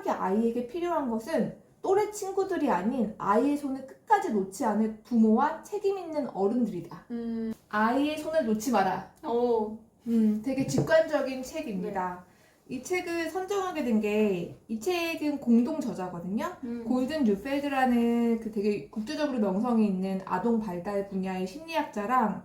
성장기 아이에게 필요한 것은 또래 친구들이 아닌 아이의 손을 끝까지 놓지 않을 부모와 책임 있는 어른들이다. 아이의 손을 놓지 마라. 오. 되게 직관적인 책입니다. 이 책을 선정하게 된 게, 이 책은 공동 저자거든요. 골든 뉴펠드라는 그 되게 국제적으로 명성이 있는 아동 발달 분야의 심리학자랑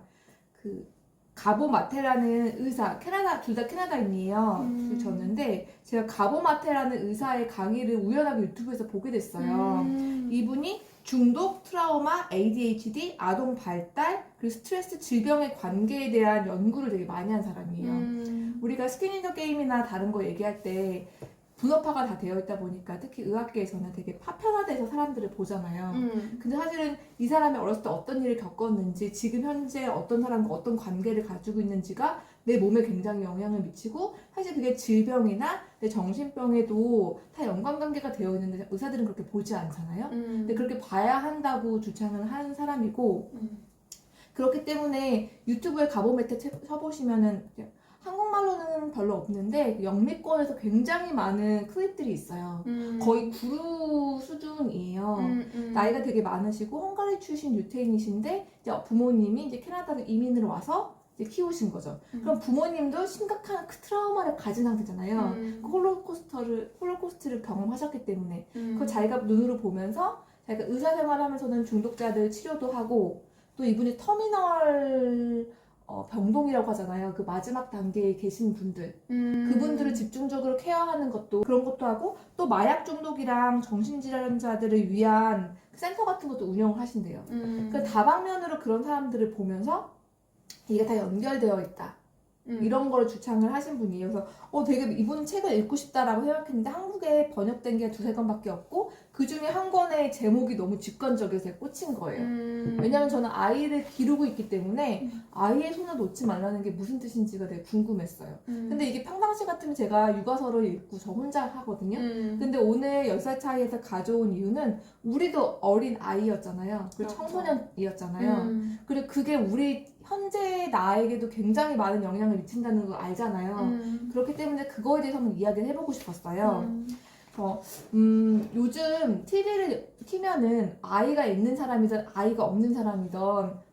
그 가보 마테라는 의사, 둘 다 캐나다인이에요. 줬는데 제가 가보 마테라는 의사의 강의를 우연하게 유튜브에서 보게 됐어요. 이분이 중독, 트라우마, ADHD, 아동 발달, 그리고 스트레스, 질병의 관계에 대한 연구를 되게 많이 한 사람이에요. 우리가 스킨 인 더 게임이나 다른 거 얘기할 때 분업화가 다 되어 있다 보니까 특히 의학계에서는 되게 파편화돼서 사람들을 보잖아요. 근데 사실은 이 사람이 어렸을 때 어떤 일을 겪었는지, 지금 현재 어떤 사람과 어떤 관계를 가지고 있는지가 내 몸에 굉장히 영향을 미치고, 사실 그게 질병이나 내 정신병에도 다 연관관계가 되어 있는데 의사들은 그렇게 보지 않잖아요. 근데 그렇게 봐야 한다고 주장을 하는 사람이고, 그렇기 때문에 유튜브에 가보메테 쳐보시면은 한국말로는 별로 없는데 영미권에서 굉장히 많은 클립들이 있어요. 거의 구루 수준이에요. 나이가 되게 많으시고 헝가리 출신 유태인이신데 이제 부모님이 이제 캐나다로 이민을 와서 이제 키우신 거죠. 그럼 부모님도 심각한 트라우마를 가진 상태잖아요. 그 홀로코스트를 경험하셨기 때문에 그걸 자기가 눈으로 보면서 자기가 의사생활하면서는 중독자들 치료도 하고, 또 이분이 터미널 병동이라고 하잖아요. 그 마지막 단계에 계신 분들. 그분들을 집중적으로 케어하는 것도, 그런 것도 하고, 또 마약 중독이랑 정신질환자들을 위한 센터 같은 것도 운영을 하신대요. 그러니까 다방면으로 그런 사람들을 보면서 이게 다 연결되어 있다. 이런 걸 주창을 하신 분이에요. 그래서 되게 이분 책을 읽고 싶다라고 생각했는데 한국에 번역된 게 두세 권밖에 없고, 그 중에 한 권의 제목이 너무 직관적이어서 꽂힌 거예요. 왜냐면 저는 아이를 기르고 있기 때문에 아이의 손을 놓지 말라는 게 무슨 뜻인지가 되게 궁금했어요. 근데 이게 평상시 같으면 제가 육아서를 읽고 저 혼자 하거든요. 근데 오늘 10살 차이에서 가져온 이유는 우리도 어린 아이였잖아요. 그리고 청소년이었잖아요. 그리고 그게 우리 현재 나에게도 굉장히 많은 영향을 미친다는 걸 알잖아요. 그렇기 때문에 그거에 대해서 한번 이야기를 해보고 싶었어요. 요즘 TV를 키면은 아이가 있는 사람이든 아이가 없는 사람이든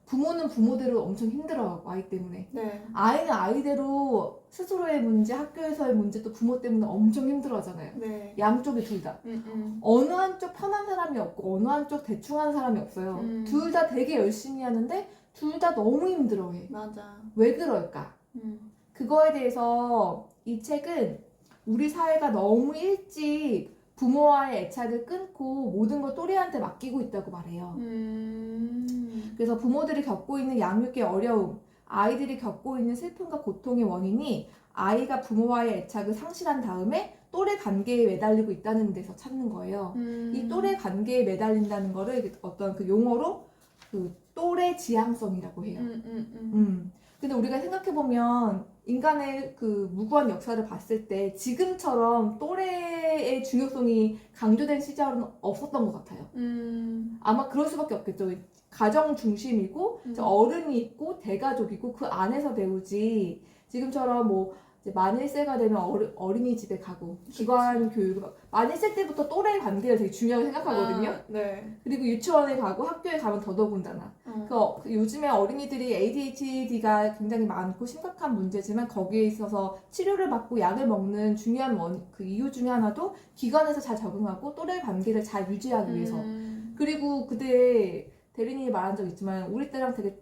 부모는 부모대로 엄청 힘들어하고 아이 때문에. 아이는 아이대로 스스로의 문제, 학교에서의 문제, 또 부모 때문에 엄청 힘들어하잖아요. 양쪽이 둘 다. 어느 한쪽 편한 사람이 없고 어느 한쪽 대충 하는 사람이 없어요. 둘 다 되게 열심히 하는데 둘 다 너무 힘들어해. 맞아. 왜 그럴까? 그거에 대해서 이 책은 우리 사회가 너무 일찍 부모와의 애착을 끊고 모든 걸 또래한테 맡기고 있다고 말해요. 그래서 부모들이 겪고 있는 양육의 어려움, 아이들이 겪고 있는 슬픔과 고통의 원인이 아이가 부모와의 애착을 상실한 다음에 또래 관계에 매달리고 있다는 데서 찾는 거예요. 이 또래 관계에 매달린다는 거를 어떤 그 용어로 그 또래 지향성이라고 해요. 근데 우리가 생각해보면 인간의 그 무고한 역사를 봤을 때 지금처럼 또래의 중요성이 강조된 시절은 없었던 것 같아요. 아마 그럴 수밖에 없겠죠. 가정 중심이고 어른이 있고 대가족이고 그 안에서 배우지, 지금처럼 뭐 이제 만 1세가 되면 어린이집에 가고 기관 교육, 만 1세 때부터 또래 관계를 되게 중요하게 생각하거든요. 그리고 유치원에 가고 학교에 가면 더더군다나. 그 요즘에 어린이들이 ADHD가 굉장히 많고 심각한 문제지만 거기에 있어서 치료를 받고 약을 먹는 중요한 그 이유 중에 하나도 기관에서 잘 적응하고 또래 관계를 잘 유지하기 위해서. 그리고 그때 대리님이 말한 적 있지만 우리 때랑 되게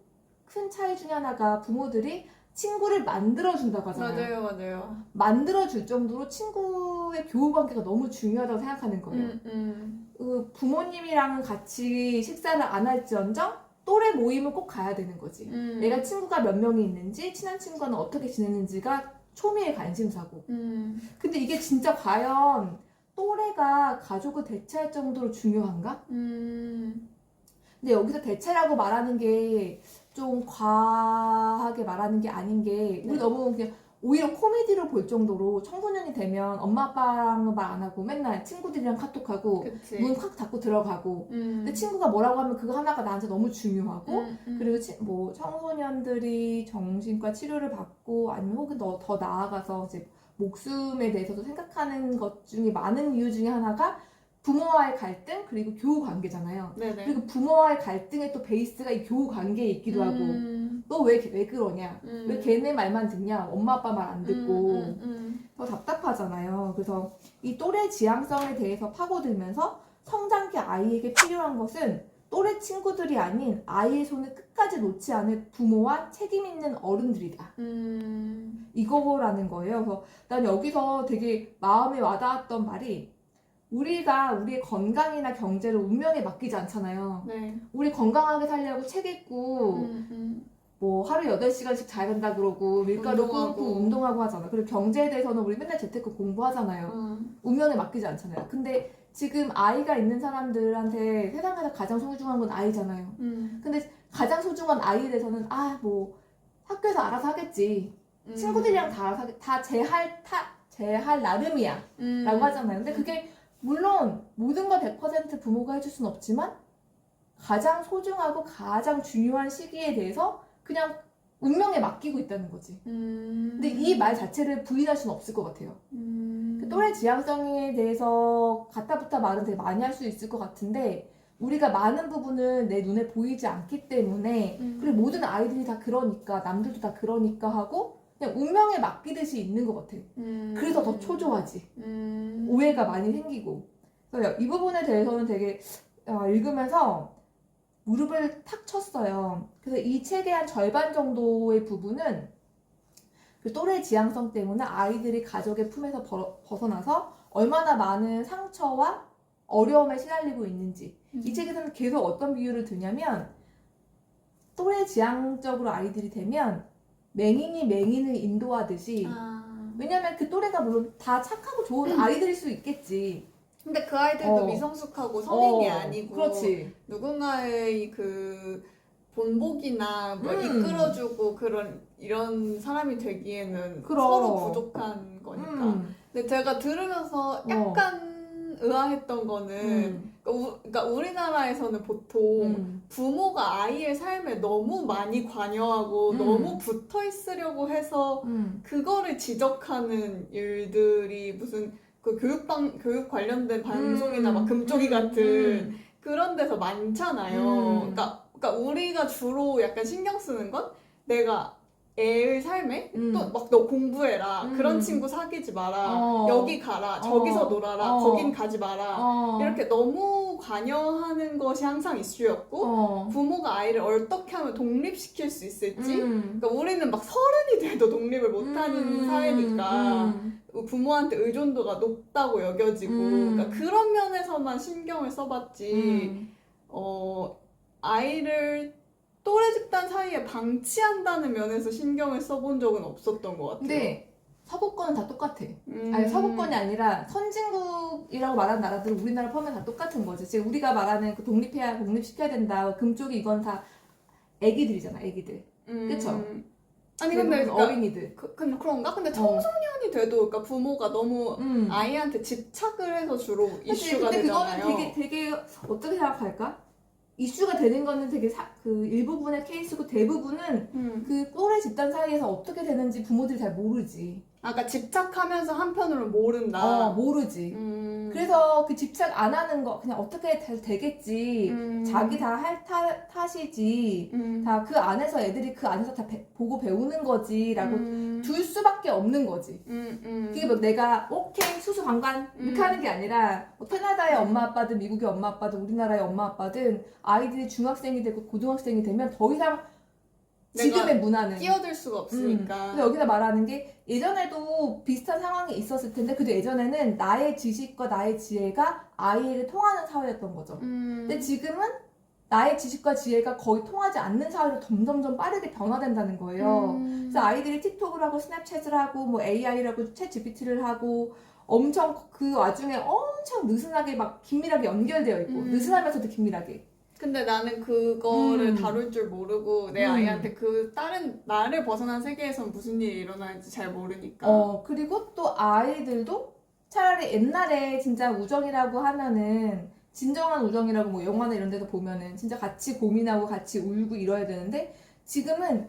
큰 차이 중에 하나가 부모들이 친구를 만들어준다고 하잖아요. 맞아요. 만들어줄 정도로 친구의 교우 관계가 너무 중요하다고 생각하는 거예요. 부모님이랑은 같이 식사를 안 할지언정 또래 모임은 꼭 가야 되는 거지. 내가 친구가 몇 명이 있는지, 친한 친구는 어떻게 지내는지가 초미의 관심사고. 근데 이게 진짜 과연 또래가 가족을 대체할 정도로 중요한가? 근데 여기서 대체라고 말하는 게 좀 과하게 말하는 게 아닌 게, 우리 너무 그냥 오히려 코미디로 볼 정도로 청소년이 되면 엄마 아빠랑은 말 안 하고 맨날 친구들이랑 카톡하고 문 확 닫고 들어가고. 근데 친구가 뭐라고 하면 그거 하나가 나한테 너무 중요하고. 그리고 뭐 청소년들이 정신과 치료를 받고 아니면 혹은 더 나아가서 이제 목숨에 대해서도 생각하는 것 중에 많은 이유 중에 하나가 부모와의 갈등 그리고 교우 관계잖아요. 네네. 그리고 부모와의 갈등의 또 베이스가 이 교우 관계에 있기도 하고 너 왜 그러냐? 왜 걔네 말만 듣냐? 엄마 아빠 말 안 듣고 더 답답하잖아요. 그래서 이 또래 지향성에 대해서 파고들면서 성장기 아이에게 필요한 것은 또래 친구들이 아닌 아이의 손을 끝까지 놓지 않을 부모와 책임 있는 어른들이다. 이거라는 거예요. 그래서 난 여기서 되게 마음에 와닿았던 말이 우리가 우리의 건강이나 경제를 운명에 맡기지 않잖아요. 네. 우리 건강하게 살려고 책 읽고 뭐 하루 8시간씩 자야 된다 그러고 밀가루 끊고 운동하고 하잖아. 그리고 경제에 대해서는 우리 맨날 재테크 공부하잖아요. 운명에 맡기지 않잖아요. 근데 지금 아이가 있는 사람들한테 세상에서 가장 소중한 건 아이잖아요. 근데 가장 소중한 아이에 대해서는 뭐 학교에서 알아서 하겠지. 친구들이랑 다 알아서 다 제 할 나름이야 라고 하잖아요. 근데 그게 물론 모든 걸 100% 부모가 해줄 순 없지만 가장 소중하고 가장 중요한 시기에 대해서 그냥 운명에 맡기고 있다는 거지. 근데 이 말 자체를 부인할 수는 없을 것 같아요. 그 또래 지향성에 대해서 갖다붙다 말은 되게 많이 할 수 있을 것 같은데 우리가 많은 부분은 내 눈에 보이지 않기 때문에 그리고 모든 아이들이 다 그러니까 남들도 다 그러니까 하고 그냥 운명에 맡기듯이 있는 것 같아요. 그래서 더 초조하지. 오해가 많이 생기고. 그래서 이 부분에 대해서는 되게 읽으면서 무릎을 탁 쳤어요. 그래서 이 책의 한 절반 정도의 부분은 그 또래 지향성 때문에 아이들이 가족의 품에서 벗어나서 얼마나 많은 상처와 어려움에 시달리고 있는지. 이 책에서는 계속 어떤 비유를 드냐면 또래 지향적으로 아이들이 되면 맹인이 맹인을 인도하듯이 왜냐면 그 또래가 물론 다 착하고 좋은 아이들일 수 있겠지. 근데 그 아이들도 미성숙하고 성인이 아니고 그렇지. 누군가의 그 본보기나 뭐 이끌어주고 이런 사람이 되기에는 서로 부족한 거니까. 근데 제가 들으면서 약간 의아했던 거는 그러니까 우리나라에서는 보통 부모가 아이의 삶에 너무 많이 관여하고 너무 붙어 있으려고 해서 그거를 지적하는 일들이 무슨 그 교육 관련된 방송이나 막 금쪽이 같은 그런 데서 많잖아요. 그러니까 우리가 주로 약간 신경 쓰는 건 내가 애의 삶에 또 막 너 공부해라, 그런 친구 사귀지 마라, 여기 가라, 저기서 놀아라, 거긴 가지 마라, 이렇게 너무 관여하는 것이 항상 이슈였고 부모가 아이를 어떻게 하면 독립시킬 수 있을지. 그러니까 우리는 막 30이 돼도 독립을 못하는 사회니까 부모한테 의존도가 높다고 여겨지고 그러니까 그런 면에서만 신경을 써봤지 아이를 또래 집단 사이에 방치한다는 면에서 신경을 써본 적은 없었던 것 같아요. 근데 서구권은 다 똑같아. 아니 서구권이 아니라 선진국이라고 말하는 나라들은 우리나라 포함해서 다 똑같은 거지. 지금 우리가 말하는 그 독립시켜야 된다. 금쪽이 이건 다 애기들이잖아. 애기들. 그쵸? 아니 근데 그러니까, 어린이들. 그런가? 근데 청소년이 돼도 그러니까 부모가 너무 아이한테 집착을 해서 주로 이슈가 되잖아요. 근데 그거는 되게 어떻게 생각할까? 이슈가 되는 거는 되게 그 일부분의 케이스고 대부분은 그 또래 집단 사이에서 어떻게 되는지 부모들이 잘 모르지. 아까 집착하면서 한편으로는 모른다. 모르지. 그래서 그 집착 안 하는 거 그냥 어떻게 되겠지. 자기 다 할 탓이지. 다 그 안에서 애들이 그 안에서 다 보고 배우는 거지라고 둘 수밖에 없는 거지. 그게 뭐 내가 오케이 수수관관 이렇게 하는 게 아니라 뭐 캐나다의 엄마 아빠든 미국의 엄마 아빠든 우리나라의 엄마 아빠든 아이들이 중학생이 되고 고등학생이 되면 더 이상 지금의 문화는 끼어들 수가 없으니까. 근데 여기서 말하는 게 예전에도 비슷한 상황이 있었을 텐데 그래도 예전에는 나의 지식과 나의 지혜가 아이를 통하는 사회였던 거죠. 근데 지금은 나의 지식과 지혜가 거의 통하지 않는 사회로 점점점 빠르게 변화된다는 거예요. 그래서 아이들이 틱톡을 하고 스냅챗을 하고 뭐 AI를 하고 챗 GPT를 하고 엄청 그 와중에 엄청 느슨하게 막 긴밀하게 연결되어 있고 느슨하면서도 긴밀하게. 근데 나는 그거를 다룰 줄 모르고 내 아이한테 그 다른 나를 벗어난 세계에선 무슨 일이 일어나는지 잘 모르니까. 그리고 또 아이들도 차라리 옛날에 진짜 우정이라고 하면은 진정한 우정이라고 뭐 영화나 이런 데서 보면은 진짜 같이 고민하고 같이 울고 이뤄야 되는데 지금은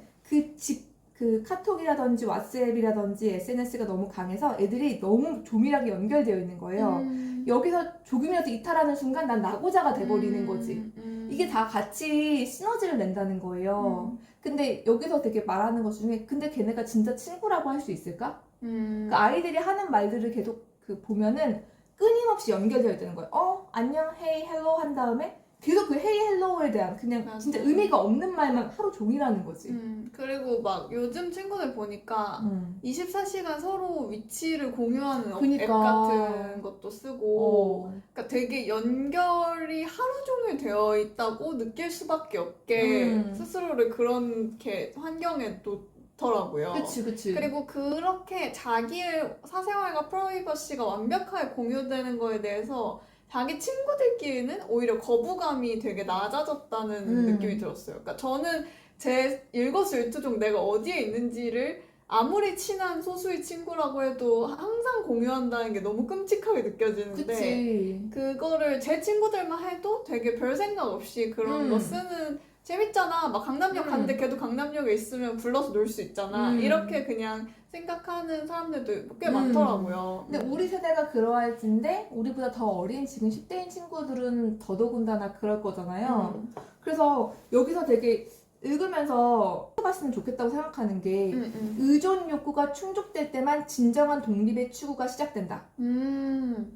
그 카톡이라든지 왓츠앱이라든지 SNS가 너무 강해서 애들이 너무 조밀하게 연결되어 있는 거예요. 여기서 조금이라도 이탈하는 순간 난 나고자가 돼버리는 거지. 이게 다 같이 시너지를 낸다는 거예요. 근데 여기서 되게 말하는 것 중에 근데 걔네가 진짜 친구라고 할 수 있을까? 그 아이들이 하는 말들을 계속 그 보면은 끊임없이 연결되어 있다는 거예요. 안녕, 헤이, 헬로 한 다음에 계속 그 헤이, 헬로에 대한 그냥 맞아. 진짜 의미가 없는 말만 하루 종일 하는 거지. 그리고 막 요즘 친구들 보니까 24시간 서로 위치를 공유하는 앱 그니까. 같은 것도 쓰고 그러니까 되게 연결이 하루 종일 되어 있다고 느낄 수밖에 없게 스스로를 그렇게 환경에 놓더라고요. 그치. 그리고 그렇게 자기의 사생활과 프라이버시가 완벽하게 공유되는 거에 대해서 자기 친구들끼리는 오히려 거부감이 되게 낮아졌다는 느낌이 들었어요. 그러니까 저는 제 일거수일투족 내가 어디에 있는지를 아무리 친한 소수의 친구라고 해도 항상 공유한다는 게 너무 끔찍하게 느껴지는데 그치. 그거를 제 친구들만 해도 되게 별 생각 없이 그런 거 쓰는 재밌잖아. 막 강남역 갔는데 걔도 강남역에 있으면 불러서 놀 수 있잖아. 이렇게 그냥 생각하는 사람들도 꽤 많더라고요. 근데 우리 세대가 그러할진데 우리보다 더 어린 지금 10대인 친구들은 더더군다나 그럴 거잖아요. 그래서 여기서 되게 읽으면서 해봤으면 좋겠다고 생각하는 게 의존 욕구가 충족될 때만 진정한 독립의 추구가 시작된다.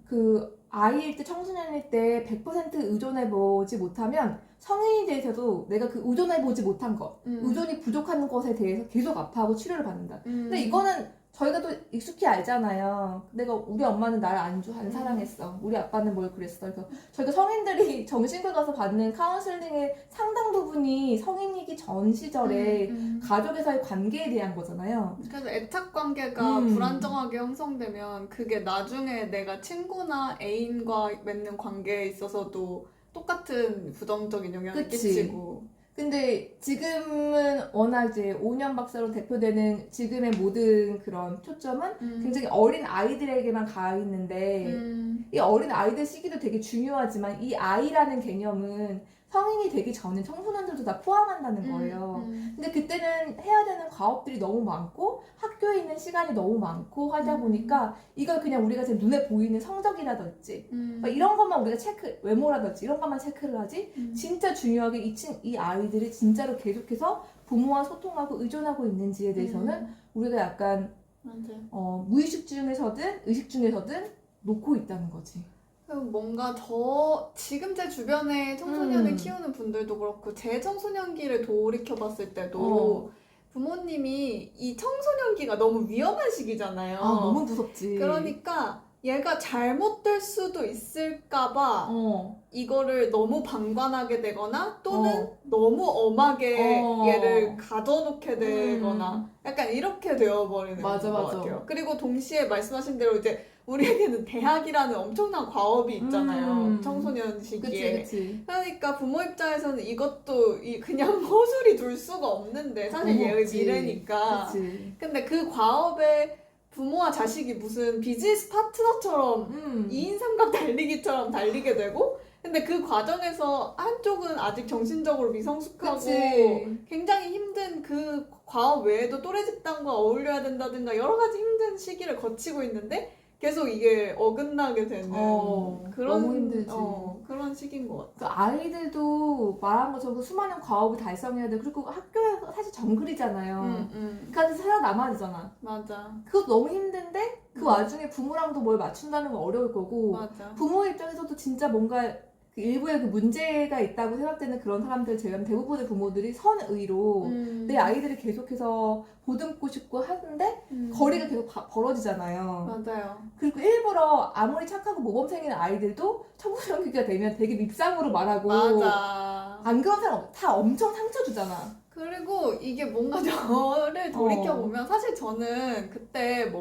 그 아이일 때 청소년일 때 100% 의존해보지 못하면 성인이 돼서도 내가 그 의존해보지 못한 것, 의존이 부족한 것에 대해서 계속 아파하고 치료를 받는다. 근데 이거는 저희가 또 익숙히 알잖아요. 우리 엄마는 나를 안 사랑했어. 우리 아빠는 뭘 그랬어. 그래서 저희가 성인들이 정신과 가서 받는 카운슬링의 상당 부분이 성인이기 전 시절에 가족에서의 관계에 대한 거잖아요. 그래서 애착 관계가 불안정하게 형성되면 그게 나중에 내가 친구나 애인과 맺는 관계에 있어서도 똑같은 부정적인 영향을 그치. 끼치고. 근데 지금은 워낙 이제 오년 박사로 대표되는 지금의 모든 그런 초점은 굉장히 어린 아이들에게만 가 있는데 이 어린 아이들 시기도 되게 중요하지만 이 아이라는 개념은 성인이 되기 전에 청소년들도 다 포함한다는 거예요. 근데 그때는 해야 되는 과업들이 너무 많고 학교에 있는 시간이 너무 많고 하다 보니까 이걸 그냥 우리가 지금 눈에 보이는 성적이라든지 막 이런 것만 우리가 외모라든지 이런 것만 체크를 하지 진짜 중요하게 이 아이들이 진짜로 계속해서 부모와 소통하고 의존하고 있는지에 대해서는 우리가 약간 무의식 중에서든 의식 중에서든 놓고 있다는 거지. 뭔가 지금 제 주변에 청소년을 키우는 분들도 그렇고 제 청소년기를 돌이켜봤을 때도 부모님이 이 청소년기가 너무 위험한 시기잖아요. 너무 무섭지. 그러니까 얘가 잘못될 수도 있을까봐 이거를 너무 방관하게 되거나 또는 너무 엄하게 얘를 가둬놓게 되거나 약간 이렇게 되어버리는 것 같아요. 그리고 동시에 말씀하신 대로 이제 우리에게는 대학이라는 엄청난 과업이 있잖아요. 청소년 시기에. 그치. 그러니까 부모 입장에서는 이것도 그냥 허술히 둘 수가 없는데 사실 얘의 미래니까. 그치. 근데 그 과업에 부모와 자식이 무슨 비즈니스 파트너처럼 2인 삼각 달리기처럼 달리게 되고 근데 그 과정에서 한쪽은 아직 정신적으로 미성숙하고 그치. 굉장히 힘든 그 과업 외에도 또래 집단과 어울려야 된다든가 여러 가지 힘든 시기를 거치고 있는데 계속 이게 어긋나게 되는 그런 너무 힘들지. 그런 시기인 것 같아. 그 아이들도 말한 것처럼 그 수많은 과업을 달성해야 돼. 그리고 학교에 사실 정글이잖아요. 그러니까 살아남아야 되잖아. 맞아. 그것도 너무 힘든데 그 와중에 부모랑도 뭘 맞춘다는 건 어려울 거고 맞아. 부모 입장에서도 진짜 뭔가 그 일부의 그 문제가 있다고 생각되는 그런 사람들 제외하면 대부분의 부모들이 선의로 내 아이들을 계속해서 보듬고 싶고 하는데 거리가 계속 벌어지잖아요. 맞아요. 그리고 일부러 아무리 착하고 모범생인 아이들도 청소년기가 되면 되게 밉상으로 말하고 맞아. 안 그런 사람 다 엄청 상처 주잖아. 그리고 이게 뭔가 저를 돌이켜보면 사실 저는 그때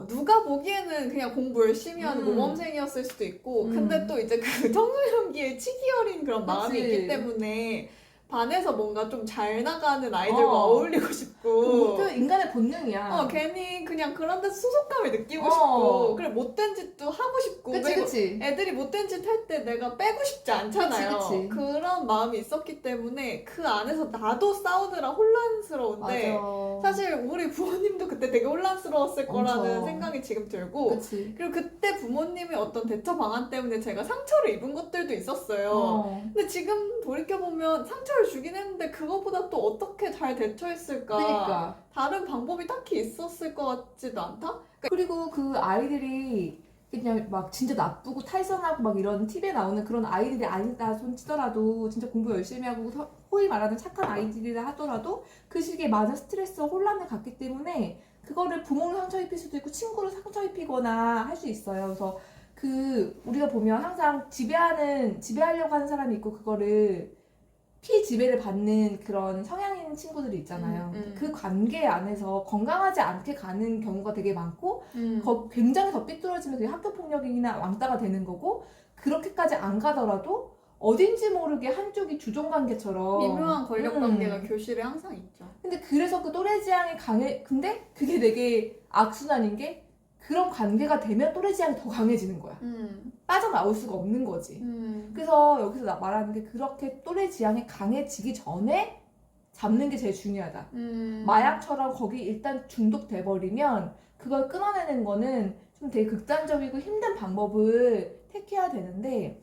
누가 보기에는 그냥 공부 열심히 하는 모범생이었을 수도 있고 근데 또 이제 그 청소년기에 치기 어린 그런 마음이 그치. 있기 때문에 반에서 뭔가 좀 잘 나가는 아이들과 어. 어울리고 싶고 그 인간의 본능이야. 괜히 그냥 그런 데서 소속감을 느끼고 어. 싶고 그래 못된 짓도 하고 싶고 그치, 그리고 그치. 애들이 못된 짓 할 때 내가 빼고 싶지 않잖아요. 그치. 그런 마음이 있었기 때문에 그 안에서 나도 싸우느라 혼란스러운데 맞아. 사실 우리 부모님도 그때 되게 혼란스러웠을 거라는 엄청. 생각이 지금 들고 그치. 그리고 그때 부모님의 어떤 대처 방안 때문에 제가 상처를 입은 것들도 있었어요. 어. 근데 지금 돌이켜보면 상처를 주긴 했는데 그거보다 또 어떻게 잘 대처했을까? 그러니까. 다른 방법이 딱히 있었을 것 같지도 않다? 그리고 그 아이들이 그냥 막 진짜 나쁘고 탈선하고 막 이런 TV에 나오는 그런 아이들이 아니다 손 치더라도 진짜 공부 열심히 하고 소위 말하는 착한 아이들이라 하더라도 그 시기에 많은 스트레스와 혼란을 갖기 때문에 그거를 부모를 상처 입힐 수도 있고 친구를 상처 입히거나 할 수 있어요. 그래서 그 우리가 보면 항상 지배하려고 하는 사람이 있고 그거를 피지배를 받는 그런 성향인 친구들이 있잖아요. 그 관계 안에서 건강하지 않게 가는 경우가 되게 많고 굉장히 더 삐뚤어지면 그게 학교폭력이나 왕따가 되는 거고 그렇게까지 안 가더라도 어딘지 모르게 한쪽이 주종관계처럼 미묘한 권력관계가 교실에 항상 있죠. 근데 그래서 그 또래지향이 강해. 근데 그게 되게 악순환인 게 그런 관계가 되면 또래지향이 더 강해지는 거야. 빠져나올 수가 없는 거지. 그래서 여기서 나 말하는 게 그렇게 또래지향이 강해지기 전에 잡는 게 제일 중요하다. 마약처럼 거기 일단 중독돼 버리면 그걸 끊어내는 거는 좀 되게 극단적이고 힘든 방법을 택해야 되는데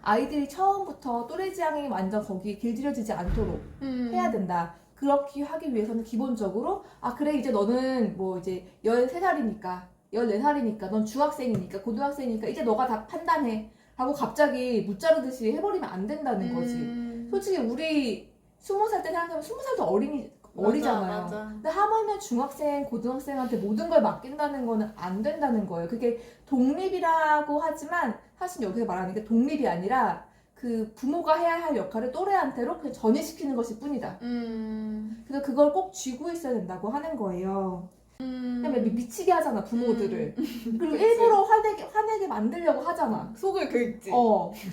아이들이 처음부터 또래지향이 완전 거기에 길들여지지 않도록 해야 된다. 그렇게 하기 위해서는 기본적으로 그래 이제 너는 뭐 이제 13살이니까 14살이니까 넌 중학생이니까 고등학생이니까 이제 너가 다 판단해 하고 갑자기 무자르듯이 해버리면 안 된다는 거지. 솔직히 우리 20살 때 생각하면 20살도 어리잖아요. 맞아. 근데 하물며 중학생, 고등학생한테 모든 걸 맡긴다는 거는 안 된다는 거예요. 그게 독립이라고 하지만 사실 여기서 말하는 게 독립이 아니라 그 부모가 해야 할 역할을 또래한테로 그냥 전이시키는 것일 뿐이다. 그래서 그걸 꼭 쥐고 있어야 된다고 하는 거예요. 그냥 미치게 하잖아 부모들을. 그리고 그치. 일부러 화내게 만들려고 하잖아. 속을 긁지.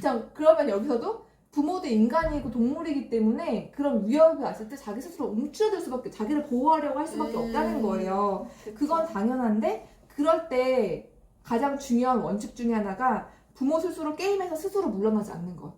그냥 그러면 여기서도 부모도 인간이고 동물이기 때문에 그런 위협이 왔을 때 자기 스스로 움츠러들 수밖에, 자기를 보호하려고 할 수밖에 없다는 거예요. 그치. 그건 당연한데 그럴 때 가장 중요한 원칙 중에 하나가 부모 스스로 게임에서 스스로 물러나지 않는 것.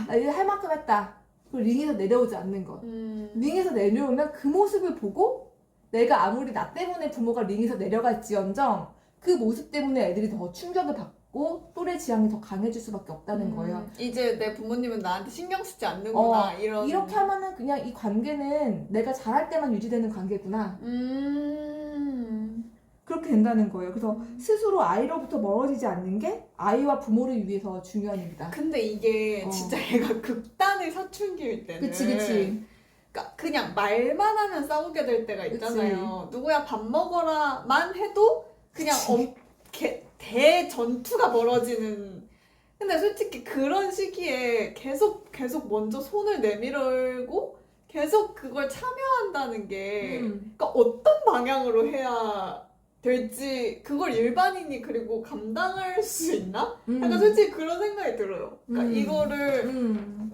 나 이제 할 만큼 했다. 그리고 링에서 내려오지 않는 것. 링에서 내려오면 그 모습을 보고 내가 아무리 나 때문에 부모가 링에서 내려갈지언정 그 모습 때문에 애들이 더 충격을 받고 또래 지향이 더 강해질 수밖에 없다는 거예요. 이제 내 부모님은 나한테 신경 쓰지 않는구나 이렇게 하면은 그냥 이 관계는 내가 잘할 때만 유지되는 관계구나. 그렇게 된다는 거예요. 그래서 스스로 아이로부터 멀어지지 않는 게 아이와 부모를 위해서 중요한 일이다. 근데 이게 진짜 얘가 극단의 사춘기일 때는 그치. 그러니까 그냥 말만 하면 싸우게 될 때가 있잖아요. 누구야 밥 먹어라만 해도 그냥 대전투가 벌어지는. 근데 솔직히 그런 시기에 계속 먼저 손을 내밀고 계속 그걸 참여한다는 게 그러니까 어떤 방향으로 해야 될지 그걸 일반인이 그리고 감당할 수 있나? 약간 솔직히 그런 생각이 들어요. 그러니까 이거를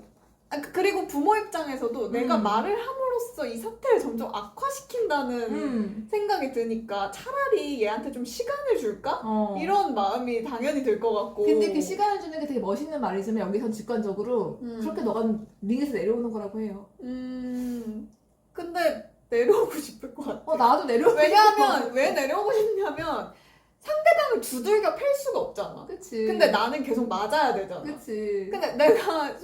그리고 부모 입장에서도 내가 말을 함으로써 이 사태를 점점 악화시킨다는 생각이 드니까 차라리 얘한테 좀 시간을 줄까? 이런 마음이 당연히 들 것 같고. 근데 그 시간을 주는 게 되게 멋있는 말이지만 여기선 직관적으로 그렇게 너가 링에서 내려오는 거라고 해요. 근데 내려오고 싶을 것 같아. 나도 내려오고 왜냐하면 왜 내려오고 싶냐면 상대방을 두들겨 팰 수가 없잖아. 그치. 근데 나는 계속 맞아야 되잖아. 그치. 근데 내가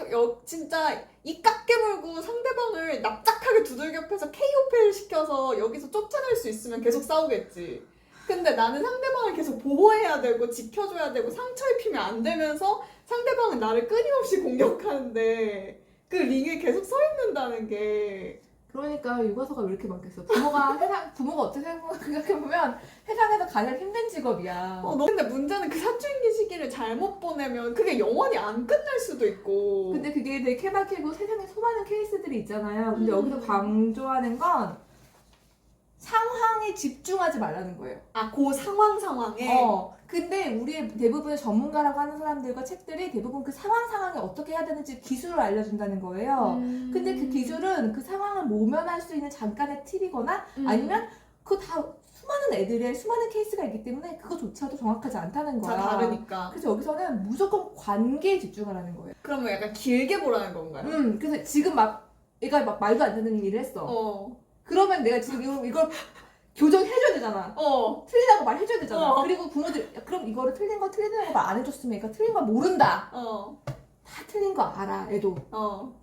진짜 이 깎게 물고 상대방을 납작하게 두들겨 패서 KO패를 시켜서 여기서 쫓아낼 수 있으면 계속 싸우겠지. 근데 나는 상대방을 계속 보호해야 되고 지켜줘야 되고 상처 입히면 안 되면서 상대방은 나를 끊임없이 공격하는데 그 링에 계속 서 있는다는 게 그러니까 육아서가 왜 이렇게 많겠어. 부모가 어떻게 생각해보면 세상에서 가장 힘든 직업이야. 근데 문제는 그 사춘기 시기를 잘못 보내면 그게 영원히 안 끝날 수도 있고. 근데 그게 되게 케바케고 세상에 수많은 케이스들이 있잖아요. 근데 여기서 강조하는 건 상황에 집중하지 말라는 거예요. 아, 그 상황에. 근데 우리의 대부분의 전문가라고 하는 사람들과 책들이 대부분 그 상황에 어떻게 해야 되는지 기술을 알려준다는 거예요. 근데 그 기술은 그 상황을 모면할 수 있는 잠깐의 팁이거나 아니면 그 다 수많은 애들의 수많은 케이스가 있기 때문에 그거조차도 정확하지 않다는 거야. 다 다르니까. 그래서 여기서는 무조건 관계에 집중하라는 거예요. 그러면 약간 길게 보라는 건가요? 그래서 지금 막 얘가 막 말도 안 되는 일을 했어. 그러면 내가 지금 이걸 교정해줘야 되잖아. 틀리다고 말해줘야 되잖아. 그리고 부모들, 야, 그럼 이거를 틀린 거 말 안 해줬으면 얘가 틀린 거 모른다. 다 틀린 거 알아, 애도.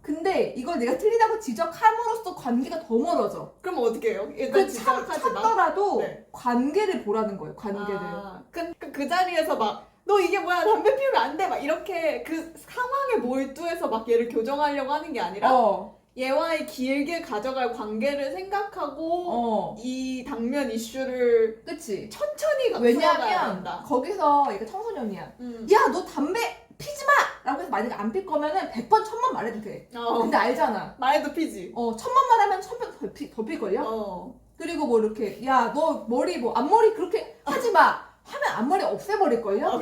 근데 이걸 내가 틀리다고 지적함으로써 관계가 더 멀어져. 그럼 어떻게 해요? 일단 찾더라도 네. 관계를 보라는 거예요, 관계를. 그 자리에서 막, 너 이게 뭐야, 담배 피우면 안 돼, 막 이렇게 그 상황에 몰두해서 막 얘를 교정하려고 하는 게 아니라 얘와의 길게 가져갈 관계를 생각하고 이 당면 이슈를 그치. 천천히 풀어가야 왜냐하면 된다. 거기서 얘가 청소년이야. 야, 너 담배 피지 마! 라고 해서 만약에 안 필 거면은 100번, 1000번 말해도 돼. 근데 알잖아. 말해도 피지. 1000번 말하면 1000번 더 필걸요? 그리고 뭐 이렇게, 야, 너 머리 앞머리 그렇게 하지 마! 하면 앞머리 없애버릴걸요?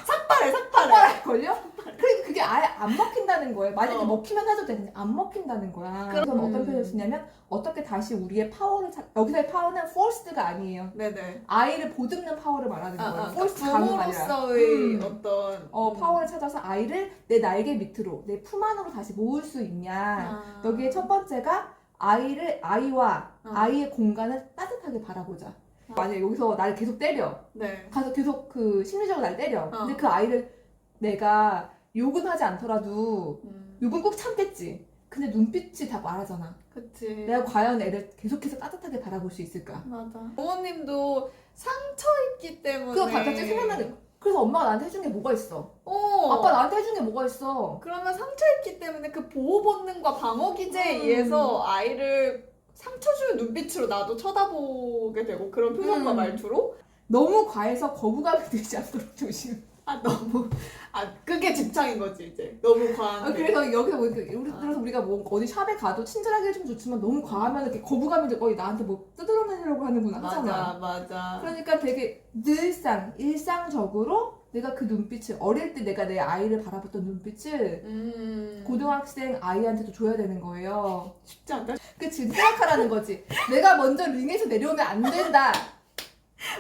삭발할걸요? 그러니까 그게 아예 안 먹힌다는 거예요. 만약에 먹히면 해도 되는데 안 먹힌다는 거야. 그래서 어떤 표현을 쓰냐면 어떻게 다시 우리의 파워를 여기서의 파워는 forced가 아니에요. 네네. 아이를 보듬는 파워를 말하는 거예요. forced 부모로서의 어떤 파워를 찾아서 아이를 내 날개 밑으로 내 품 안으로 다시 모을 수 있냐. 여기에 첫 번째가 아이와 아이의 공간을 따뜻하게 바라보자. 만약에 여기서 나를 계속 때려. 가서 계속 그 심리적으로 나를 때려. 근데 그 아이를 내가 욕은 하지 않더라도 욕은 꼭 참겠지. 근데 눈빛이 다 말하잖아. 그치. 내가 과연 애를 계속해서 따뜻하게 바라볼 수 있을까? 맞아. 부모님도 상처 있기 때문에. 그거 갑자기 생각나는. 그래서 엄마가 나한테 해준 게 뭐가 있어? 아빠 나한테 해준 게 뭐가 있어? 그러면 상처 있기 때문에 그 보호 본능과 방어 기제에 의해서 아이를 상처 주는 눈빛으로 나도 쳐다보게 되고 그런 표정과 말투로 너무 과해서 거부감이 들지 않도록 조심. 그게 집착인 거지 이제. 너무 과한. 그래서 여기서 뭐 그래서 우리가 뭐 어디 샵에 가도 친절하게 해주면 좋지만 너무 과하면 이렇게 거부감이 들고 나한테 뭐 뜯어내려고 하는구나 하잖아. 맞아. 그러니까 되게 늘상 일상적으로 내가 그 눈빛을 어릴 때 내가 내 아이를 바라봤던 눈빛을 고등학생 아이한테도 줘야 되는 거예요. 쉽지 않다. 그치, 생각하라는 거지. 내가 먼저 링에서 내려오면 안 된다.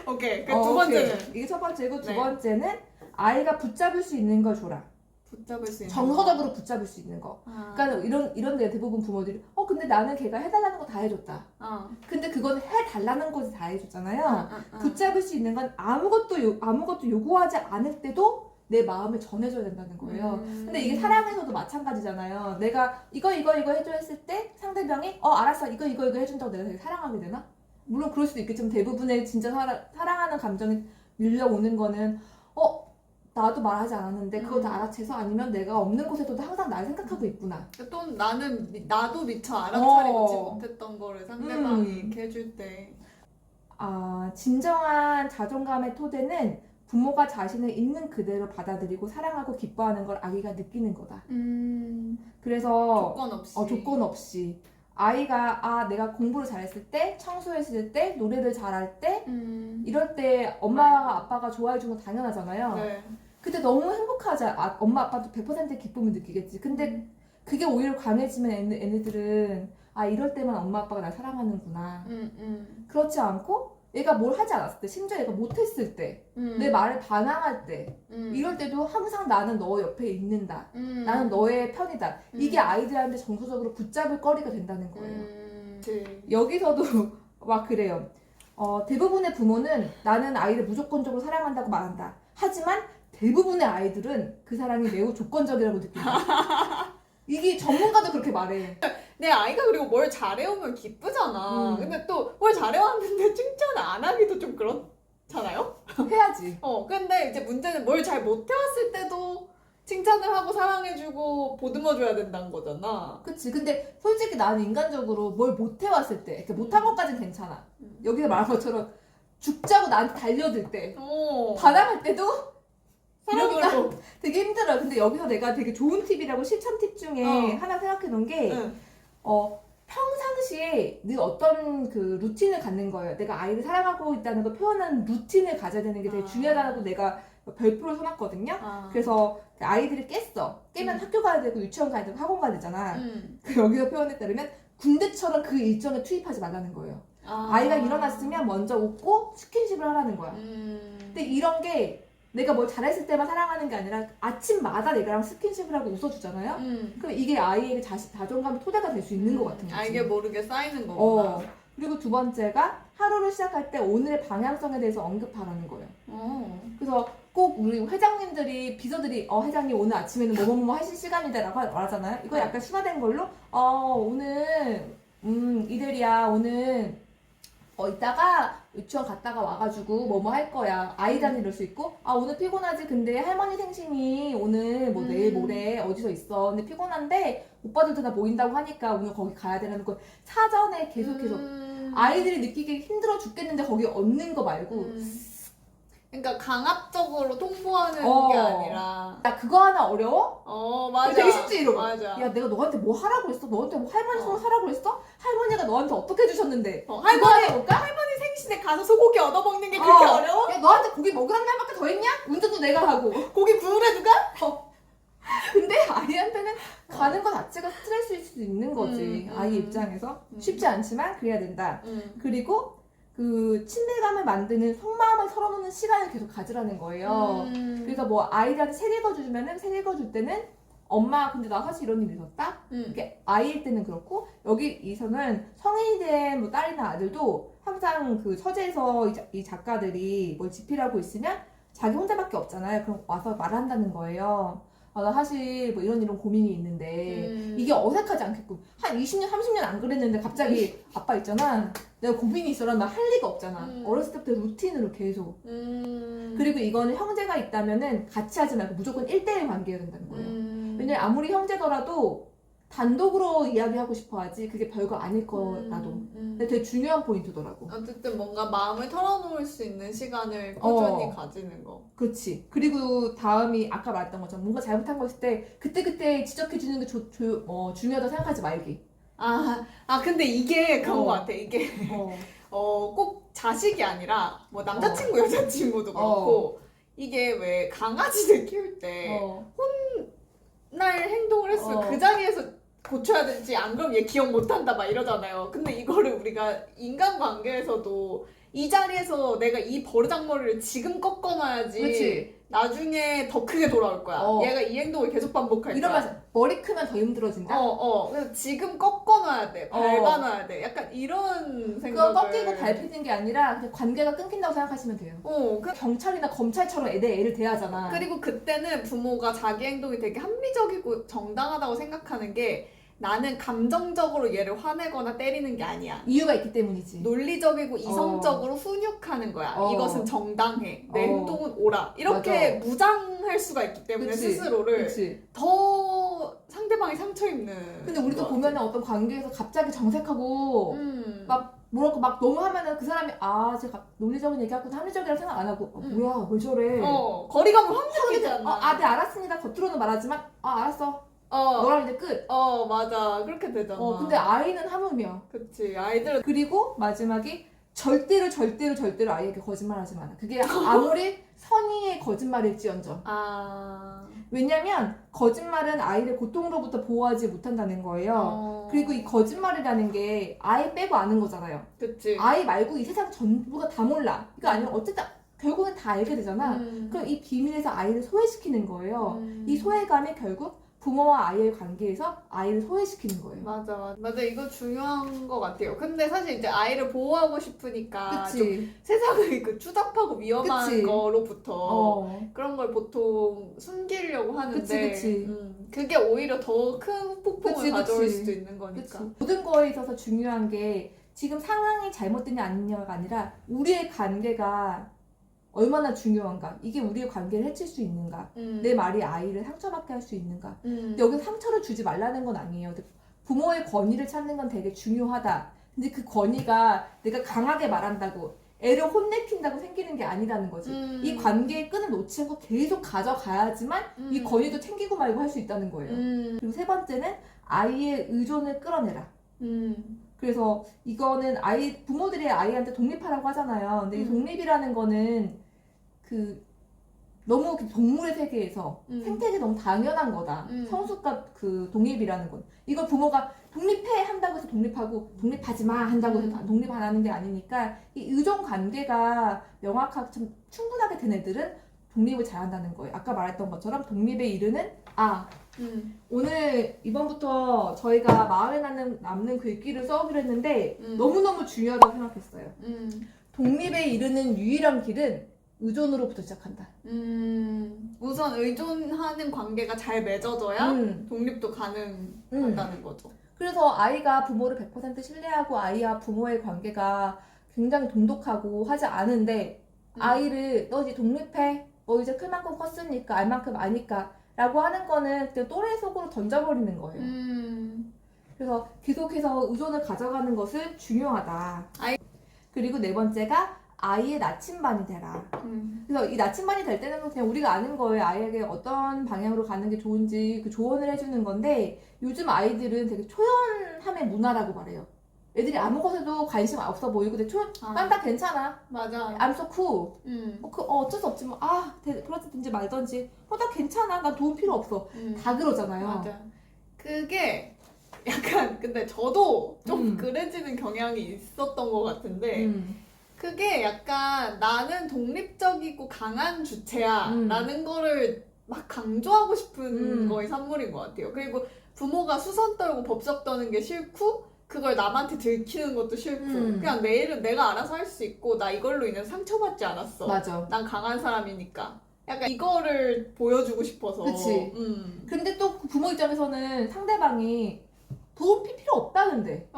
오케이. 그 두 번째는 이게 첫 번째고 두 번째는 아이가 붙잡을 수 있는 걸 줘라. 붙잡을 수 있는 정서적으로 붙잡을 수 있는 거. 그러니까 이런 데 대부분 부모들이 근데 나는 걔가 해달라는 거 다 해줬다. 근데 그건 해달라는 것이 다 해줬잖아요. 붙잡을 수 있는 건 아무것도 요구하지 않을 때도 내 마음을 전해줘야 된다는 거예요. 근데 이게 사랑에서도 마찬가지잖아요. 내가 이거 해줘 했을 때 상대방이 알았어 이거 해준다고 내가 되게 사랑하게 되나? 물론 그럴 수도 있겠지만 대부분의 진짜 사랑하는 감정이 밀려오는 거는 나도 말하지 않았는데 그거 다 알아채서 아니면 내가 없는 곳에서도 항상 날 생각하고 있구나. 또 나도 미처 알아차리지 못했던 거를 상대방이 이렇게 해줄 때. 진정한 자존감의 토대는 부모가 자신을 있는 그대로 받아들이고 사랑하고 기뻐하는 걸 아기가 느끼는 거다. 그래서 조건 없이 아이가 내가 공부를 잘했을 때, 청소했을 때, 노래를 잘할 때 이럴 때 엄마 아빠가 좋아해 주는 거 당연하잖아요. 네. 그때 너무 행복하지. 엄마 아빠도 100%의 기쁨을 느끼겠지. 근데 그게 오히려 강해지면 애들은 이럴 때만 엄마 아빠가 날 사랑하는구나. 그렇지 않고 얘가 뭘 하지 않았을 때, 심지어 얘가 못했을 때, 내 말을 반항할 때, 이럴 때도 항상 나는 너 옆에 있는다. 나는 너의 편이다. 이게 아이들한테 정서적으로 붙잡을 거리가 된다는 거예요. 여기서도 막 그래요. 대부분의 부모는 나는 아이를 무조건적으로 사랑한다고 말한다. 하지만 대부분의 아이들은 그 사랑이 매우 조건적이라고 느낀다. 이게 전문가도 그렇게 말해. 내 아이가 그리고 뭘 잘해오면 기쁘잖아. 근데 또 뭘 잘해왔는데 칭찬을 안 하기도 좀 그렇잖아요? 해야지. 근데 이제 문제는 뭘 잘 못해왔을 때도 칭찬을 하고 사랑해주고 보듬어줘야 된다는 거잖아. 그치. 근데 솔직히 나는 인간적으로 뭘 못해왔을 때, 이렇게 못한 것까진 괜찮아. 여기서 말한 것처럼 죽자고 나한테 달려들 때, 반항할 때도 이러니까 되게 힘들어요. 근데 여기서 내가 되게 좋은 팁이라고 실천 팁 중에 하나 생각해 놓은 게 평상시에 늘 어떤 그 루틴을 갖는 거예요. 내가 아이를 사랑하고 있다는 걸 표현하는 루틴을 가져야 되는 게 되게 중요하다고 내가 별표를 써놨거든요. 그래서 아이들이 깨면 학교 가야 되고 유치원 가야 되고 학원 가야 되잖아. 그 여기서 표현에 따르면 군대처럼 그 일정에 투입하지 말라는 거예요. 아이가 일어났으면 먼저 웃고 스킨십을 하라는 거야. 근데 이런 게 내가 뭘 잘했을 때만 사랑하는 게 아니라 아침마다 내가랑 스킨십을 하고 웃어주잖아요. 그럼 이게 아이에게 자존감의 토대가 될 수 있는 것 같은 거지. 알게 모르게 쌓이는 거구나. 그리고 두 번째가 하루를 시작할 때 오늘의 방향성에 대해서 언급하라는 거예요. 그래서 꼭 우리 회장님들이 비서들이 회장님 오늘 아침에는 뭐뭐뭐 하실 시간이다라고 말하잖아요. 이거 약간 순화된 걸로 오늘 이들이야 오늘 이따가 유치원 갔다가 와가지고 뭐뭐 할 거야. 아이들은 이럴 수 있고 오늘 피곤하지. 근데 할머니 생신이 오늘 뭐 내일 모레 어디서 있어. 근데 피곤한데 오빠들도 다 모인다고 하니까 오늘 거기 가야 되는 거 사전에 계속해서 아이들이 느끼기 힘들어 죽겠는데 거기 얹는 거 말고 그러니까 강압적으로 통보하는 게 아니라 나 그거 하나 어려워? 맞아. 되게 쉽지 이러고. 맞아. 야 내가 너한테 뭐 하라고 했어? 너한테 뭐 할머니 손을 하라고 했어? 할머니가 너한테 어떻게 해주셨는데 할머니 해볼까? 할머니 생신에 가서 소고기 얻어먹는 게 그렇게 어려워? 야 너한테 고기 먹으라는 말밖에 더 했냐? 운전도 내가 하고 고기 구우래 누가? 근데 아이한테는 가는 거 자체가 스트레스일 수도 있는 거지. 아이 입장에서 쉽지 않지만 그래야 된다. 그리고 그 친밀감을 만드는 속마음을 털어놓는 시간을 계속 가지라는 거예요. 그래서 뭐 아이들한테 책 읽어주면은 책 읽어줄 때는 엄마 근데 나 사실 이런 일이 있었다? 이렇게 아이일 때는 그렇고 여기서는 성인이 된 뭐 딸이나 아들도 항상 그 서재에서 이 작가들이 뭘 집필하고 있으면 자기 혼자밖에 없잖아요. 그럼 와서 말한다는 거예요. 나 사실 뭐 이런 고민이 있는데 이게 어색하지 않겠고 한 20년 30년 안 그랬는데 갑자기 아빠 있잖아 내가 고민이 있어라 나 할 리가 없잖아. 어렸을 때부터 루틴으로 계속 그리고 이거는 형제가 있다면은 같이 하지 말고 무조건 1대1 관계여야 된다는 거예요. 왜냐면 아무리 형제더라도 단독으로 이야기하고 싶어 하지 그게 별거 아닐 거라도 근데 되게 중요한 포인트더라고. 어쨌든 뭔가 마음을 털어놓을 수 있는 시간을 꾸준히 가지는 거. 그렇지. 그리고 다음이 아까 말했던 것처럼 뭔가 잘못한 거 있을 때 그때 지적해주는 게 중요하다고 생각하지 말기. 근데 이게 그런 거 같아. 이게 꼭 자식이 아니라 뭐 남자친구 여자친구도 그렇고 이게 왜 강아지들 키울 때 혼날 행동을 했으면 그 자리에서 고쳐야 되지 안 그럼 얘 기억 못한다 막 이러잖아요. 근데 이거를 우리가 인간관계에서도 이 자리에서 내가 이 버르장머리를 지금 꺾어놔야지 그치. 나중에 더 크게 돌아올 거야. 얘가 이 행동을 계속 반복할 거야. 이러면 머리 크면 더 힘들어진다? 그래서 지금 꺾어놔야 돼. 밟아놔야 돼. 약간 이런 생각을. 그거 꺾이고 밟히는 게 아니라 그냥 관계가 끊긴다고 생각하시면 돼요. 경찰이나 검찰처럼 애를 대하잖아. 그리고 그때는 부모가 자기 행동이 되게 합리적이고 정당하다고 생각하는 게 나는 감정적으로 얘를 화내거나 때리는 게 아니야. 이유가 있기 때문이지. 논리적이고 이성적으로 훈육하는 거야. 이것은 정당해. 내 행동은 옳아. 이렇게 맞아. 무장할 수가 있기 때문에 그치. 스스로를 그치. 더 상대방이 상처 입는. 근데 우리도 보면은 어떤 관계에서 갑자기 정색하고 막 뭐랄까 막 너무 하면은 그 사람이 제가 논리적인 얘기하고 합리적이라고 생각 안 하고 뭐야 왜 저래. 거리감을 확 느끼잖아. 네 알았습니다. 겉으로는 말하지만 알았어. 너랑 이제 끝. 맞아. 그렇게 되잖아. 근데 아이는 하물며. 그치. 아이들은. 그리고 마지막이 절대로 아이에게 거짓말하지 마라. 그게 아무리 선의의 거짓말일지언정. 왜냐면 거짓말은 아이를 고통으로부터 보호하지 못한다는 거예요. 그리고 이 거짓말이라는 게 아이 빼고 아는 거잖아요. 그치. 아이 말고 이 세상 전부가 다 몰라. 그러니까 아니면 어쨌든 결국은 다 알게 되잖아. 그럼 이 비밀에서 아이를 소외시키는 거예요. 이 소외감이 결국 부모와 아이의 관계에서 아이를 소외시키는 거예요. 맞아. 이거 중요한 것 같아요. 근데 사실 이제 아이를 보호하고 싶으니까 그치. 좀 세상을 그 추잡하고 위험한 그치. 거로부터 그런 걸 보통 숨기려고 하는데 그치. 그게 오히려 더 큰 폭풍을 가져올 수도 있는 거니까. 모든 거에 있어서 중요한 게 지금 상황이 잘못되냐 아니냐가 아니라 우리의 관계가 얼마나 중요한가, 이게 우리의 관계를 해칠 수 있는가, 내 말이 아이를 상처받게 할 수 있는가. 근데 여기서 상처를 주지 말라는 건 아니에요. 부모의 권위를 찾는 건 되게 중요하다. 근데 그 권위가 내가 강하게 말한다고 애를 혼내킨다고 생기는 게 아니라는 거지. 이 관계의 끈을 놓지 않고 계속 가져가야지만 이 권위도 챙기고 말고 할 수 있다는 거예요. 그리고 세 번째는 아이의 의존을 끌어내라. 그래서 이거는 부모들이 아이한테 독립하라고 하잖아요. 근데 이 독립이라는 거는 너무 동물의 세계에서 생태계 너무 당연한 거다. 성숙과 그 독립이라는 건. 이걸 부모가 독립해 한다고 해서 독립하고 독립하지 마 한다고 해서 독립 안 하는 게 아니니까 이 의존 관계가 명확하게 좀 충분하게 된 애들은 독립을 잘한다는 거예요. 아까 말했던 것처럼 독립에 이르는 오늘 이번부터 저희가 마음에 남는 글귀를 써오기로 했는데 너무너무 중요하다고 생각했어요. 독립에 이르는 유일한 길은 의존으로부터 시작한다. 우선 의존하는 관계가 잘 맺어져야 독립도 가능하다는 거죠. 그래서 아이가 부모를 100% 신뢰하고 아이와 부모의 관계가 굉장히 돈독하고 하지 않은데 아이를 너 이제 독립해. 너 이제 클 만큼 컸으니까 알 만큼 아니까 라고 하는 거는 그냥 또래 속으로 던져버리는 거예요. 그래서 계속해서 의존을 가져가는 것은 중요하다. 그리고 네 번째가 아이의 나침반이 되라. 그래서 이 나침반이 될 때는 그냥 우리가 아는 거예요. 아이에게 어떤 방향으로 가는 게 좋은지 그 조언을 해주는 건데 요즘 아이들은 되게 초연함의 문화라고 말해요. 애들이 아무 것에도 관심 없어 보이고 근데 다 괜찮아. 맞아. I'm so cool. 어쩔 수 없지만 그렇든지 말든지 다 괜찮아. 난 도움 필요 없어. 다 그러잖아요. 맞아. 그게 약간 근데 저도 좀 그래지는 경향이 있었던 것 같은데 그게 약간 나는 독립적이고 강한 주체야 라는 거를 막 강조하고 싶은 거의 산물인 것 같아요. 그리고 부모가 수선 떨고 법석 떠는 게 싫고 그걸 남한테 들키는 것도 싫고 그냥 내 일은 내가 알아서 할 수 있고 나 이걸로 인해 상처받지 않았어. 맞아. 난 강한 사람이니까. 약간 이거를 보여주고 싶어서. 그치. 근데 또 부모 입장에서는 상대방이 도움 필요 없다는데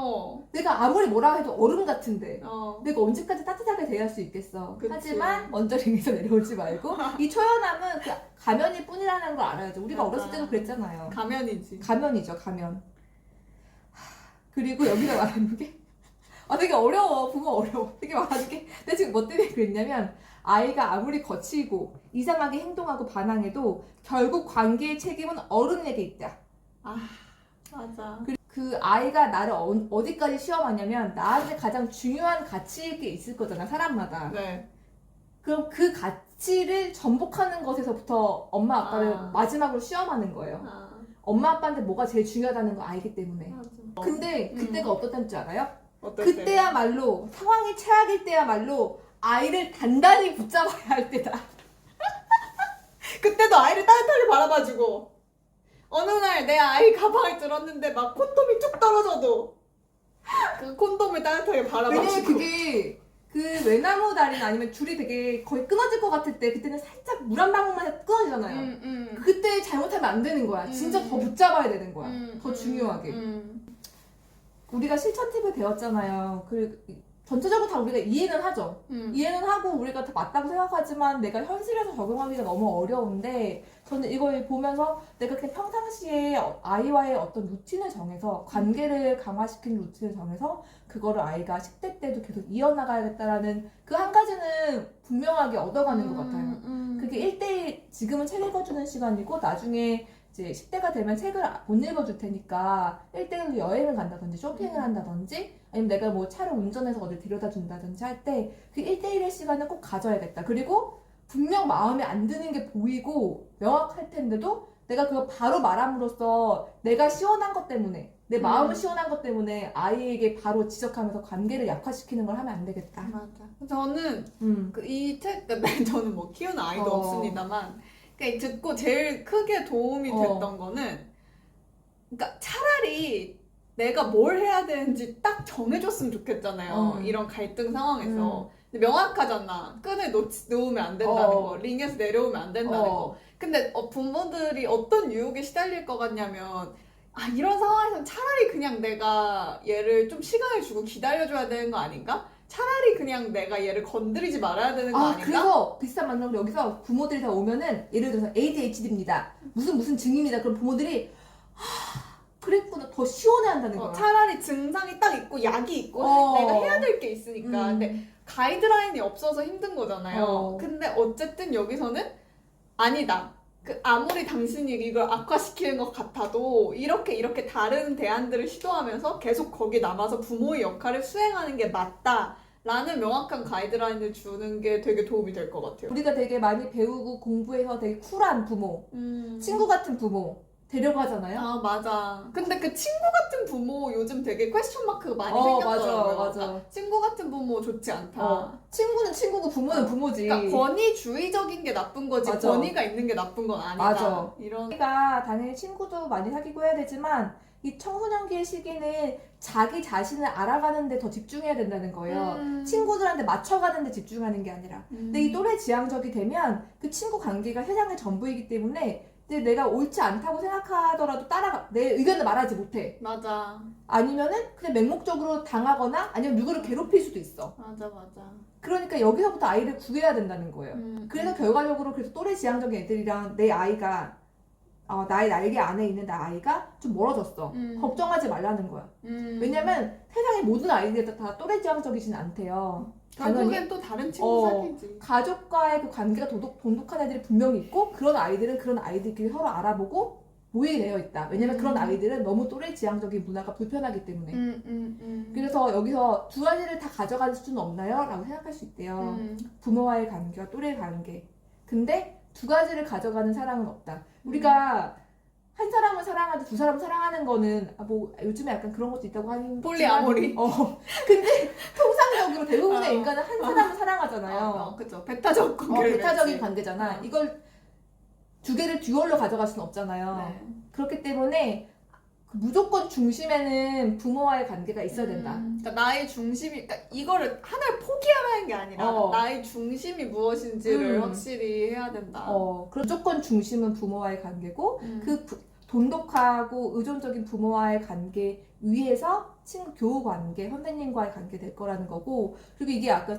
내가 아무리 뭐라 해도 어른 같은데 내가 언제까지 따뜻하게 대할 수 있겠어. 그치. 하지만 먼저 링에서 내려오지 말고 이 초연함은 그 가면일 뿐이라는 걸 알아야죠. 우리가 맞아. 어렸을 때도 그랬잖아요. 가면이지. 가면이죠, 가면. 그리고 여기서 말하는 게 되게 어려워. 부모 어려워. 되게 말하는 게 내가 지금 뭐 때문에 그랬냐면 아이가 아무리 거칠고 이상하게 행동하고 반항해도 결국 관계의 책임은 어른에게 있다. 맞아. 그 아이가 나를 어디까지 시험하냐면 나한테 가장 중요한 가치가 있을 거잖아, 사람마다. 네. 그럼 그 가치를 전복하는 것에서부터 엄마 아빠를 마지막으로 시험하는 거예요. 엄마 아빠한테 뭐가 제일 중요하다는 걸 알기 때문에. 맞아. 근데 그때가 어떻다는 줄 알아요? 어떨 그때야말로 상황이 최악일 때야말로 아이를 단단히 붙잡아야 할 때다. 그때도 아이를 따뜻하게 바라봐주고 어느 날 내 아이 가방을 들었는데 막 콘돔이 쭉 떨어져도 그 콘돔을 따뜻하게 바라봐주고. 왜냐면 그게 그 외나무 다리나 아니면 줄이 되게 거의 끊어질 것 같을 때 그때는 살짝 물 한 방울만 해도 끊어지잖아요. 그때 잘못하면 안 되는 거야. 진짜 더 붙잡아야 되는 거야. 더 중요하게. 우리가 실천 팁을 배웠잖아요. 전체적으로 다 우리가 이해는 하죠. 이해는 하고 우리가 다 맞다고 생각하지만 내가 현실에서 적용하기가 너무 어려운데 저는 이걸 보면서 내가 그냥 평상시에 아이와의 어떤 루틴을 정해서 관계를 강화시키는 루틴을 정해서 그거를 아이가 10대 때도 계속 이어나가야겠다라는 그 한 가지는 분명하게 얻어가는 것 같아요. 그게 1대1 지금은 책 읽어주는 시간이고 나중에 이제 10대가 되면 책을 못 읽어줄 테니까 1대1로 여행을 간다든지 쇼핑을 한다든지 아니면 내가 뭐 차를 운전해서 어딜 데려다 준다든지 할 때 그 1대1의 시간을 꼭 가져야겠다. 그리고 분명 마음에 안 드는 게 보이고 명확할 텐데도 내가 그거 바로 말함으로써 내가 시원한 것 때문에 내 마음은 시원한 것 때문에 아이에게 바로 지적하면서 관계를 약화시키는 걸 하면 안 되겠다. 맞아. 저는 이 책 때문에 저는 뭐 키우는 아이도 없습니다만 그러니까 듣고 제일 크게 도움이 됐던 거는 그러니까 차라리 내가 뭘 해야 되는지 딱 정해줬으면 좋겠잖아요. 이런 갈등 상황에서. 근데 명확하잖아. 끈을 놓으면 안 된다는 거. 링에서 내려오면 안 된다는 거. 근데 부모들이 어떤 유혹에 시달릴 것 같냐면 이런 상황에서는 차라리 그냥 내가 얘를 좀 시간을 주고 기다려줘야 되는 거 아닌가? 차라리 그냥 내가 얘를 건드리지 말아야 되는 거 아닌가? 그래서 비슷한 만남으로 여기서 부모들이 다 오면은 예를 들어서 ADHD입니다. 무슨 증입니다. 그럼 부모들이 그랬구나 더 시원해한다는 거야. 차라리 증상이 딱 있고 약이 있고 내가 해야 될 게 있으니까. 근데 가이드라인이 없어서 힘든 거잖아요. 근데 어쨌든 여기서는 아니다. 아무리 당신이 이걸 악화시키는 것 같아도 이렇게 다른 대안들을 시도하면서 계속 거기 남아서 부모의 역할을 수행하는 게 맞다라는 명확한 가이드라인을 주는 게 되게 도움이 될 것 같아요. 우리가 되게 많이 배우고 공부해서 되게 쿨한 부모, 친구 같은 부모 되려고 하잖아요. 아, 맞아. 근데 그 친구 같은 부모 요즘 되게 퀘스천 마크가 많이 생겼더라고요. 맞아. 친구 같은 부모 좋지 않다. 친구는 친구고 부모는 부모지. 그러니까 권위주의적인 게 나쁜 거지 맞아. 권위가 있는 게 나쁜 건 아니다. 맞아. 이런. 우리가 당연히 친구도 많이 사귀고 해야 되지만 이 청소년기의 시기는 자기 자신을 알아가는 데 더 집중해야 된다는 거예요. 친구들한테 맞춰가는 데 집중하는 게 아니라. 근데 이 또래 지향적이 되면 그 친구 관계가 세상의 전부이기 때문에 내가 옳지 않다고 생각하더라도 내 의견을 말하지 못해. 맞아. 아니면은 그냥 맹목적으로 당하거나 아니면 누구를 괴롭힐 수도 있어. 맞아. 그러니까 여기서부터 아이를 구해야 된다는 거예요. 그래서 결과적으로 그래서 또래 지향적인 애들이랑 내 아이가 나의 날개 안에 있는 내 아이가 좀 멀어졌어. 걱정하지 말라는 거야. 왜냐면 세상의 모든 아이들이 다 또래 지향적이진 않대요. 결국엔 또 다른 친구 사귀지. 가족과의 그 관계가 돈독한 애들이 분명히 있고 그런 아이들은 그런 아이들끼리 서로 알아보고 모이게 되어 있다. 왜냐면 그런 아이들은 너무 또래 지향적인 문화가 불편하기 때문에. 그래서 여기서 두 가지를 다 가져갈 수는 없나요? 라고 생각할 수 있대요. 부모와의 관계와 또래 관계. 근데 두 가지를 가져가는 사랑은 없다. 우리가 한 사람을 사랑하지 두 사람을 사랑하는 거는 요즘에 약간 그런 것도 있다고 하는 폴리아모리. 근데 통상적으로 대부분의 인간은 한 사람을 사랑하잖아요. 그쵸. 배타적 관계를 배타적인 맺지. 관계잖아. 이걸 두 개를 듀얼로 가져갈 수는 없잖아요. 네. 그렇기 때문에 무조건 중심에는 부모와의 관계가 있어야 된다. 그러니까 나의 중심이, 그러니까 이거를 하나를 포기하라는 게 아니라 나의 중심이 무엇인지를 확실히 해야 된다. 무조건 중심은 부모와의 관계고 돈독하고 의존적인 부모와의 관계 위에서 친구 교우 관계, 선생님과의 관계 될 거라는 거고, 그리고 이게 아까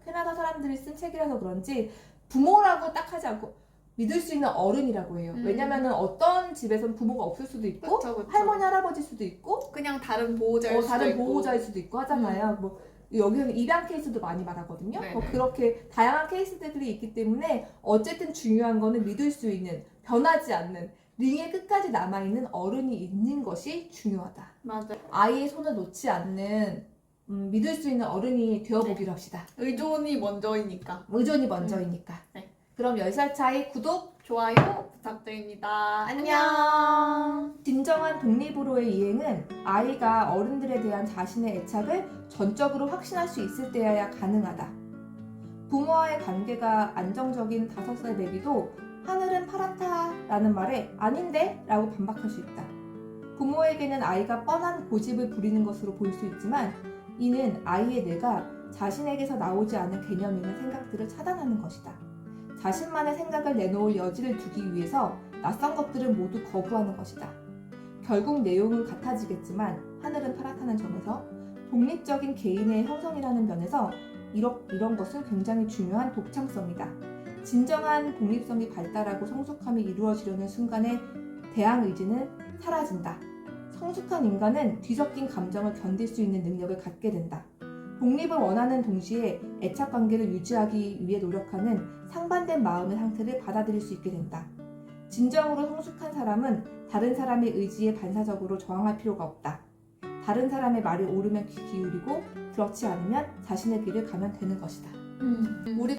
캐나다 사람들이 쓴 책이라서 그런지 부모라고 딱 하지 않고 믿을 수 있는 어른이라고 해요. 왜냐면은 어떤 집에서는 부모가 없을 수도 있고, 그쵸. 할머니, 할아버지일 수도 있고, 그냥 다른 보호자일 수도 다른 있고. 보호자일 수도 있고 하잖아요. 여기서는 입양 케이스도 많이 말하거든요. 네네. 그렇게 다양한 케이스들이 있기 때문에 어쨌든 중요한 거는 믿을 수 있는, 변하지 않는, 링에 끝까지 남아있는 어른이 있는 것이 중요하다. 맞아. 아이의 손을 놓지 않는 믿을 수 있는 어른이 되어보기로 합시다. 의존이 먼저이니까. 의존이 먼저이니까. 네. 그럼 10살 차이 구독, 좋아요 부탁드립니다. 안녕. 진정한 독립으로의 이행은 아이가 어른들에 대한 자신의 애착을 전적으로 확신할 수 있을 때여야 가능하다. 부모와의 관계가 안정적인 5살 배비도 하늘은 파랗다 라는 말에 아닌데? 라고 반박할 수 있다. 부모에게는 아이가 뻔한 고집을 부리는 것으로 보일 수 있지만 이는 아이의 뇌가 자신에게서 나오지 않은 개념이나 생각들을 차단하는 것이다. 자신만의 생각을 내놓을 여지를 두기 위해서 낯선 것들을 모두 거부하는 것이다. 결국 내용은 같아지겠지만 하늘은 파랗다는 점에서 독립적인 개인의 형성이라는 면에서 이런 것은 굉장히 중요한 독창성이다. 진정한 독립성이 발달하고 성숙함이 이루어지려는 순간에 대항 의지는 사라진다. 성숙한 인간은 뒤섞인 감정을 견딜 수 있는 능력을 갖게 된다. 독립을 원하는 동시에 애착관계를 유지하기 위해 노력하는 상반된 마음의 상태를 받아들일 수 있게 된다. 진정으로 성숙한 사람은 다른 사람의 의지에 반사적으로 저항할 필요가 없다. 다른 사람의 말을 옳으면 귀 기울이고 그렇지 않으면 자신의 길을 가면 되는 것이다. 우리